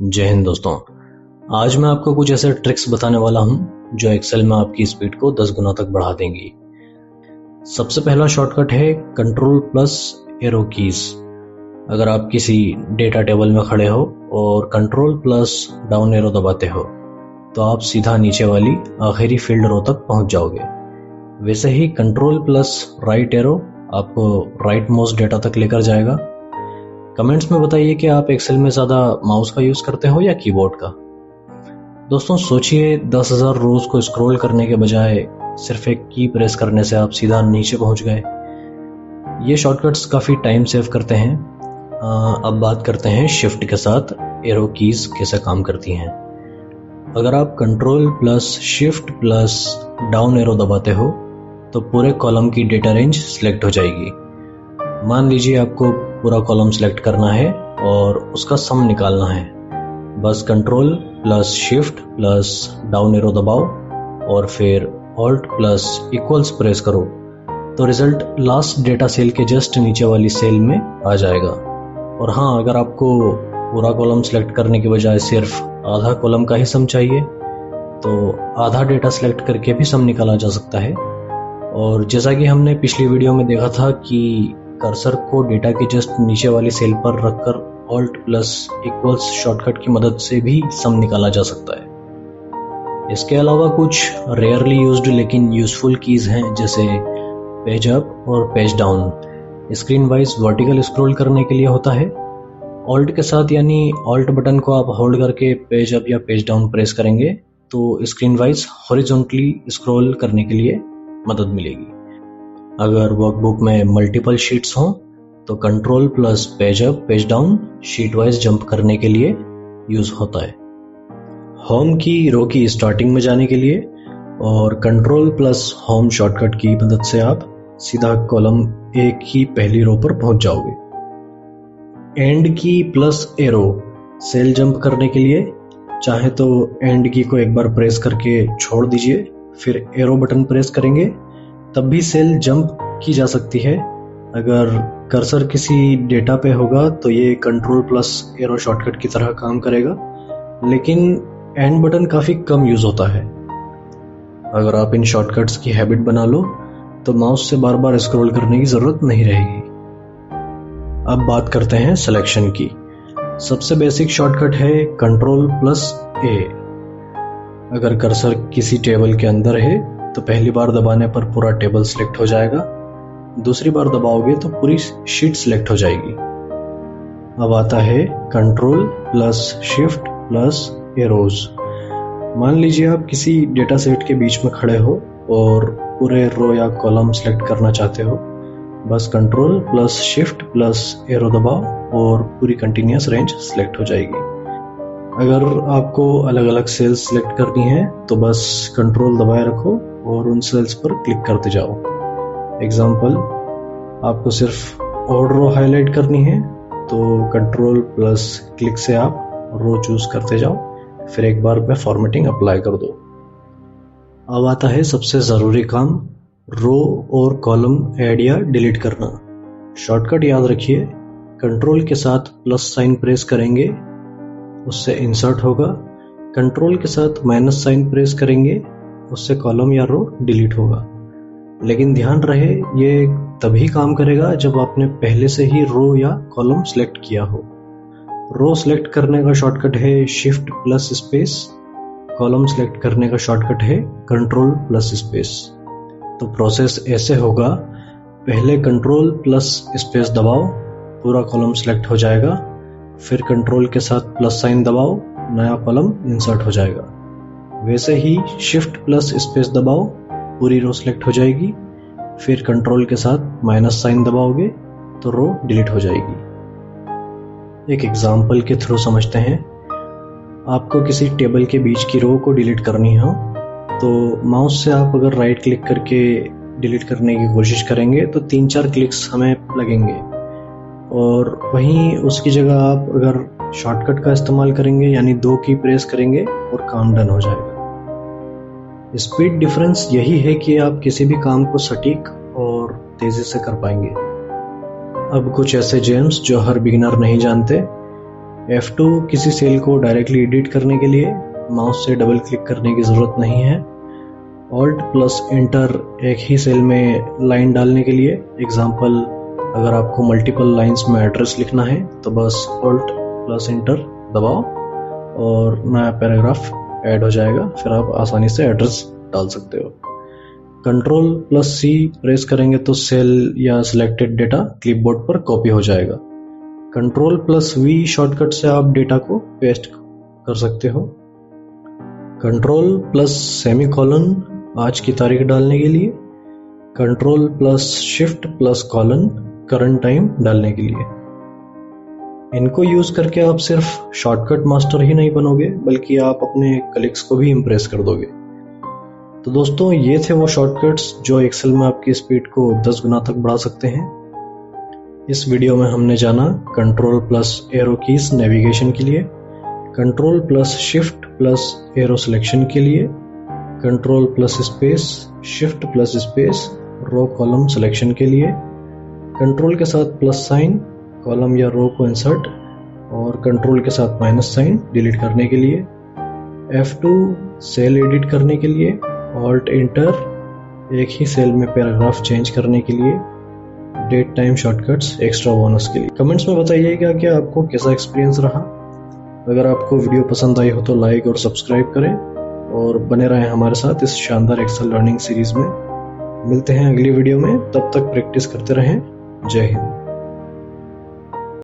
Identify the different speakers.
Speaker 1: जय हिंद दोस्तों। आज मैं आपको कुछ ऐसे ट्रिक्स बताने वाला हूं जो एक्सेल में आपकी स्पीड को 10 गुना तक बढ़ा देंगी। सबसे पहला शॉर्टकट है कंट्रोल प्लस एरो कीज। अगर आप किसी डेटा टेबल में खड़े हो और कंट्रोल प्लस डाउन एरो दबाते हो तो आप सीधा नीचे वाली आखिरी फील्ड रो तक पहुंच जाओगे। वैसे ही कंट्रोल प्लस राइट एरो आपको राइट मोस्ट डेटा तक लेकर जाएगा। कमेंट्स में बताइए कि आप एक्सेल में ज़्यादा माउस का यूज़ करते हो या कीबोर्ड का। दोस्तों सोचिए 10,000 रोज को स्क्रॉल करने के बजाय सिर्फ एक की प्रेस करने से आप सीधा नीचे पहुंच गए। ये शॉर्टकट्स काफ़ी टाइम सेव करते हैं। अब बात करते हैं शिफ्ट के साथ एरो कीज कैसे काम करती हैं। अगर आप control plus shift plus down arrow दबाते हो तो पूरे कॉलम की डेटा रेंज सिलेक्ट हो जाएगी। मान लीजिए आपको पूरा कॉलम सिलेक्ट करना है और उसका सम निकालना है। बस control plus shift plus down arrow दबाओ और फिर ऑल्ट प्लस इक्वल्स प्रेस करो तो रिजल्ट लास्ट डेटा सेल के जस्ट नीचे वाली सेल में आ जाएगा। और हाँ, अगर आपको पूरा कॉलम सिलेक्ट करने के बजाय सिर्फ आधा कॉलम का ही सम चाहिए तो आधा डेटा सिलेक्ट करके भी सम निकाला जा सकता है। और जैसा कि हमने पिछली वीडियो में देखा था कि कर्सर को डेटा के जस्ट नीचे वाली सेल पर रखकर ऑल्ट प्लस इक्वल्स शॉर्टकट की मदद से भी सम निकाला जा सकता है। इसके अलावा कुछ रेयरली यूज्ड लेकिन यूजफुल कीज हैं जैसे पेज अप और page down. Screen wise vertical scroll करने के लिए होता है। ऑल्ट के साथ यानी ऑल्ट बटन को आप होल्ड करके पेज अप या पेज डाउन प्रेस करेंगे तो स्क्रीन वाइज हॉरिजॉन्टली स्क्रॉल करने के लिए मदद मिलेगी। अगर वर्कबुक में मल्टीपल शीट्स हों तो control plus page up page down sheet wise jump करने के लिए यूज होता है। होम की रो की स्टार्टिंग में जाने के लिए और कंट्रोल प्लस होम शॉर्टकट की मदद से आप सीधा कॉलम एक की पहली रो पर पहुंच जाओगे। एंड की प्लस एरो सेल जंप करने के लिए चाहे तो एंड की को एक बार प्रेस करके छोड़ दीजिए, फिर एरो बटन प्रेस करेंगे तब भी सेल जंप की जा सकती है। अगर कर्सर किसी डेटा पे होगा तो ये कंट्रोल प्लस एरो शॉर्टकट की तरह काम करेगा, लेकिन एंड बटन काफ़ी कम यूज होता है। अगर आप इन शॉर्टकट्स की हैबिट बना लो तो माउस से बार बार स्क्रॉल करने की ज़रूरत नहीं रहेगी। अब बात करते हैं सिलेक्शन की। सबसे बेसिक शॉर्टकट है कंट्रोल प्लस ए। अगर कर्सर किसी टेबल के अंदर है तो पहली बार दबाने पर पूरा टेबल सिलेक्ट हो जाएगा, दूसरी बार दबाओगे तो पूरी शीट सिलेक्ट हो जाएगी। अब आता है control plus shift plus arrows. मान लीजिए आप किसी डेटा सेट के बीच में खड़े हो और पूरे रो या कॉलम सिलेक्ट करना चाहते हो। बस control plus shift plus arrow दबाओ और पूरी कंटिन्यूअस रेंज सिलेक्ट हो जाएगी। अगर आपको अलग अलग सेल्स सिलेक्ट करनी है तो बस कंट्रोल दबाए रखो और उन सेल्स पर क्लिक करते जाओ। एग्जाम्पल, आपको सिर्फ ऑड रो हाईलाइट करनी है तो कंट्रोल प्लस क्लिक से आप रो चूज करते जाओ, फिर एक बार में फॉर्मेटिंग अप्लाई कर दो। अब आता है सबसे ज़रूरी काम, रो और कॉलम ऐड या डिलीट करना। शॉर्टकट याद रखिए, कंट्रोल के साथ प्लस साइन प्रेस करेंगे उससे इंसर्ट होगा, कंट्रोल के साथ माइनस साइन प्रेस करेंगे उससे कॉलम या रो डिलीट होगा। लेकिन ध्यान रहे ये तभी काम करेगा जब आपने पहले से ही रो या कॉलम सिलेक्ट किया हो। रो सिलेक्ट करने का शॉर्टकट है shift plus space, column select करने का शॉर्टकट है कंट्रोल प्लस स्पेस। तो प्रोसेस ऐसे होगा, पहले कंट्रोल प्लस स्पेस दबाओ, पूरा कॉलम सिलेक्ट हो जाएगा, फिर कंट्रोल के साथ प्लस साइन दबाओ, नया कॉलम इंसर्ट हो जाएगा। वैसे ही शिफ्ट प्लस स्पेस दबाओ, पूरी रो सिलेक्ट हो जाएगी, फिर कंट्रोल के साथ माइनस साइन दबाओगे तो रो डिलीट हो जाएगी। एक एग्जाम्पल के थ्रू समझते हैं। आपको किसी टेबल के बीच की रो को डिलीट करनी हो तो माउस से आप अगर राइट क्लिक करके डिलीट करने की कोशिश करेंगे तो 3-4 क्लिक्स हमें लगेंगे, और वहीं उसकी जगह आप अगर शॉर्टकट का इस्तेमाल करेंगे यानी 2 की प्रेस करेंगे और काम डन हो जाएगा। स्पीड डिफरेंस यही है कि आप किसी भी काम को सटीक और तेजी से कर पाएंगे। अब कुछ ऐसे जेम्स जो हर बिगिनर नहीं जानते। F2 किसी सेल को डायरेक्टली एडिट करने के लिए, माउस से डबल क्लिक करने की ज़रूरत नहीं है। Alt प्लस इंटर एक ही सेल में लाइन डालने के लिए, एग्जाम्पल अगर आपको मल्टीपल लाइंस में एड्रेस लिखना है तो बस Alt प्लस इंटर दबाओ और नया पैराग्राफ ऐड हो जाएगा, फिर आप आसानी से एड्रेस डाल सकते हो। कंट्रोल प्लस C प्रेस करेंगे तो सेल या सिलेक्टेड डेटा क्लिपबोर्ड पर कॉपी हो जाएगा। कंट्रोल प्लस V शॉर्टकट से आप डेटा को पेस्ट कर सकते हो। कंट्रोल प्लस सेमीकोलन आज की तारीख डालने के लिए, control plus shift plus colon current time डालने के लिए। इनको यूज करके आप सिर्फ शॉर्टकट मास्टर ही नहीं बनोगे, बल्कि आप अपने कलीग्स को भी इम्प्रेस कर दोगे। तो दोस्तों, ये थे वो शॉर्टकट्स जो एक्सेल में आपकी स्पीड को 10 गुना तक बढ़ा सकते हैं। इस वीडियो में हमने जाना control plus arrow keys navigation के लिए, control plus shift plus arrow selection के लिए, control plus space shift plus space row column selection के लिए, कंट्रोल के साथ प्लस साइन कॉलम या रो को इंसर्ट और कंट्रोल के साथ माइनस साइन डिलीट करने के लिए, F2 सेल एडिट करने के लिए, Alt इंटर एक ही सेल में पैराग्राफ चेंज करने के लिए, date time shortcuts extra bonus के लिए। कमेंट्स में बताइएगा कि आपको कैसा एक्सपीरियंस रहा। अगर आपको वीडियो पसंद आई हो तो लाइक और सब्सक्राइब करें और बने रहें हमारे साथ इस शानदार एक्सेल लर्निंग सीरीज में। मिलते हैं अगली वीडियो में, तब तक प्रैक्टिस करते रहें। जय हिंद।